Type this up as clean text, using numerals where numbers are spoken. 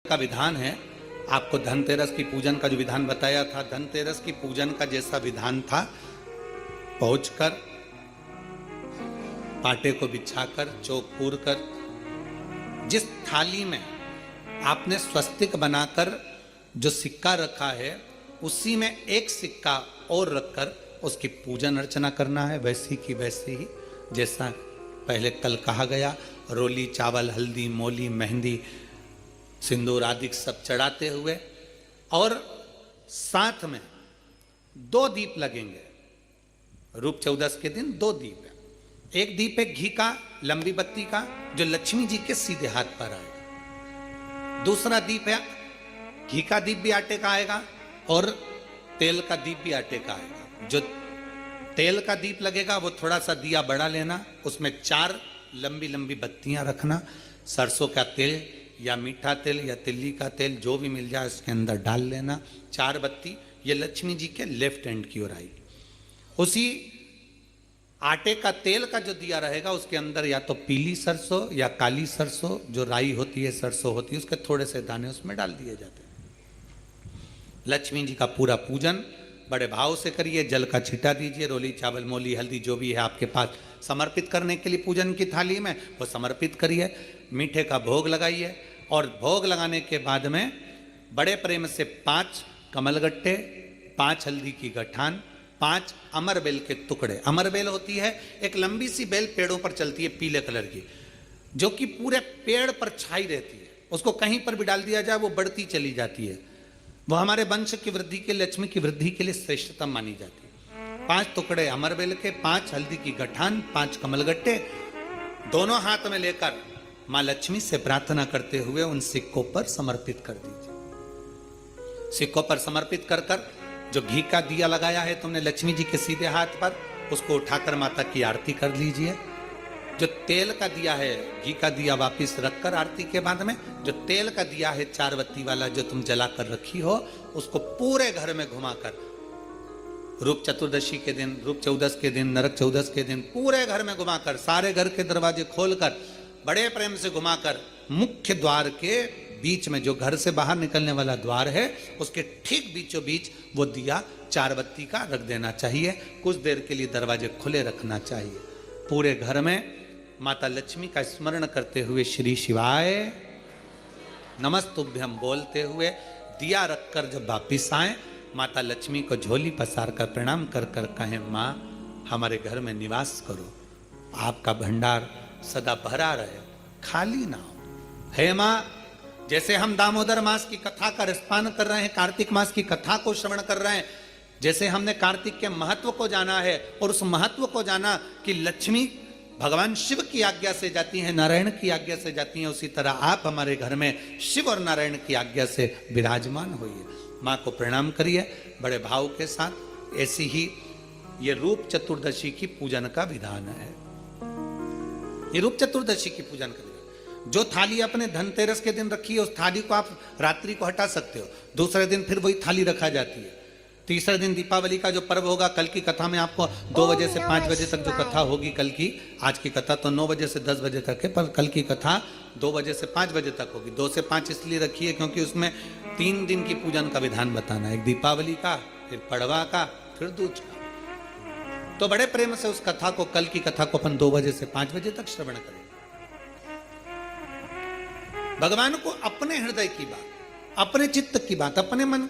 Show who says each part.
Speaker 1: का विधान है। आपको धनतेरस की पूजन का जो विधान बताया था, धनतेरस की पूजन का जैसा विधान था, पहुंचकर पाटे को बिछाकर चौक पूर कर जिस थाली में आपने स्वस्तिक बनाकर जो सिक्का रखा है, उसी में एक सिक्का और रखकर उसकी पूजन अर्चना करना है। वैसी की वैसी ही जैसा पहले कल कहा गया, रोली चावल हल्दी मोली मेहंदी सिंदूर आदि सब चढ़ाते हुए, और साथ में 2 दीप लगेंगे। रूप चौदस के दिन 2 दीप है। एक दीप है घी का, लंबी बत्ती का, जो लक्ष्मी जी के सीधे हाथ पर आएगा। दूसरा दीप है घी का दीप भी आटे का आएगा और तेल का दीप भी आटे का आएगा। जो तेल का दीप लगेगा वो थोड़ा सा दिया बड़ा लेना, उसमें 4 लंबी लंबी बत्तियां रखना, सरसों का तेल या मीठा तेल या तिल्ली का तेल जो भी मिल जाए उसके अंदर डाल लेना। 4 बत्ती ये लक्ष्मी जी के लेफ्ट हैंड की ओर आएगी। उसी आटे का तेल का जो दिया रहेगा उसके अंदर या तो पीली सरसों या काली सरसों, जो राई होती है सरसों होती है, उसके थोड़े से दाने उसमें डाल दिए जाते हैं। लक्ष्मी जी का पूरा पूजन बड़े भाव से करिए, जल का छींटा दीजिए, रोली चावल मोली हल्दी जो भी है आपके पास समर्पित करने के लिए पूजन की थाली में वो समर्पित करिए। मीठे का भोग लगाइए और भोग लगाने के बाद में बड़े प्रेम से 5 कमलगट्टे, 5 हल्दी की गठान, 5 अमर बेल के टुकड़े। अमर बेल होती है एक लंबी सी बेल, पेड़ों पर चलती है पीले कलर की, जो कि पूरे पेड़ पर छाई रहती है। उसको कहीं पर भी डाल दिया जाए वो बढ़ती चली जाती है। वो हमारे वंश की वृद्धि के, लक्ष्मी की वृद्धि के लिए श्रेष्ठतम मानी जाती है। 5 टुकड़े अमर बेल के, 5 हल्दी की गठान, 5 कमलगट्टे दोनों हाथ में लेकर मां लक्ष्मी से प्रार्थना करते हुए उन सिक्कों पर समर्पित कर दीजिए। सिक्कों पर समर्पित कर कर जो घी का दिया लगाया है तुमने लक्ष्मी जी के सीधे हाथ पर, उसको उठाकर माता की आरती कर लीजिए। जो तेल का दिया है, घी का दिया वापिस रखकर आरती के बाद में जो तेल का दिया है 4 बत्ती वाला जो तुम जला कर रखी हो, उसको पूरे घर में घुमाकर रूप चतुर्दशी के दिन, रूप चौदस के दिन, नरक चौदस के दिन पूरे घर में घुमाकर, सारे घर के दरवाजे खोलकर बड़े प्रेम से घुमाकर मुख्य द्वार के बीच में, जो घर से बाहर निकलने वाला द्वार है, उसके ठीक बीचों बीच वो दिया 4 बत्ती का रख देना चाहिए। कुछ देर के लिए दरवाजे खुले रखना चाहिए। पूरे घर में माता लक्ष्मी का स्मरण करते हुए श्री शिवाय नमस्तुभ्यम बोलते हुए दिया रखकर जब वापिस आए, माता लक्ष्मी को झोली पसार कर प्रणाम कर कर कहें, माँ हमारे घर में निवास करो, आपका भंडार सदा भरा रहे, खाली ना हो। हे माँ, जैसे हम दामोदर मास की कथा का रसपान कर रहे हैं, कार्तिक मास की कथा को श्रवण कर रहे हैं, जैसे हमने कार्तिक के महत्व को जाना है और उस महत्व को जाना कि लक्ष्मी भगवान शिव की आज्ञा से जाती हैं, नारायण की आज्ञा से जाती हैं, उसी तरह आप हमारे घर में शिव और नारायण की आज्ञा से विराजमान होइए। माँ को प्रणाम करिए बड़े भाव के साथ। ऐसी ही ये रूप चतुर्दशी की पूजन का विधान है। ये रूप चतुर्दशी की पूजन का विधान, जो थाली अपने धनतेरस के दिन रखी है उस थाली को आप रात्रि को हटा सकते हो, दूसरे दिन फिर वही थाली रखा जाती है। तीसरे दिन दीपावली का जो पर्व होगा, कल की कथा में आपको 2 बजे से 5 बजे तक जो कथा होगी कल की, आज की कथा तो 9 बजे से 10 बजे तक है, पर कल की कथा 2 बजे से 5 बजे तक होगी। 2 से 5 इसलिए रखी है क्योंकि उसमें 3 दिन की पूजन का विधान बताना है, एक दीपावली का, फिर पड़वा का, फिर दूज का। तो बड़े प्रेम से उस कथा को, कल की कथा को अपन 2 बजे से 5 बजे तक श्रवण करें। भगवान को अपने हृदय की बात, अपने चित्त की बात, अपने मन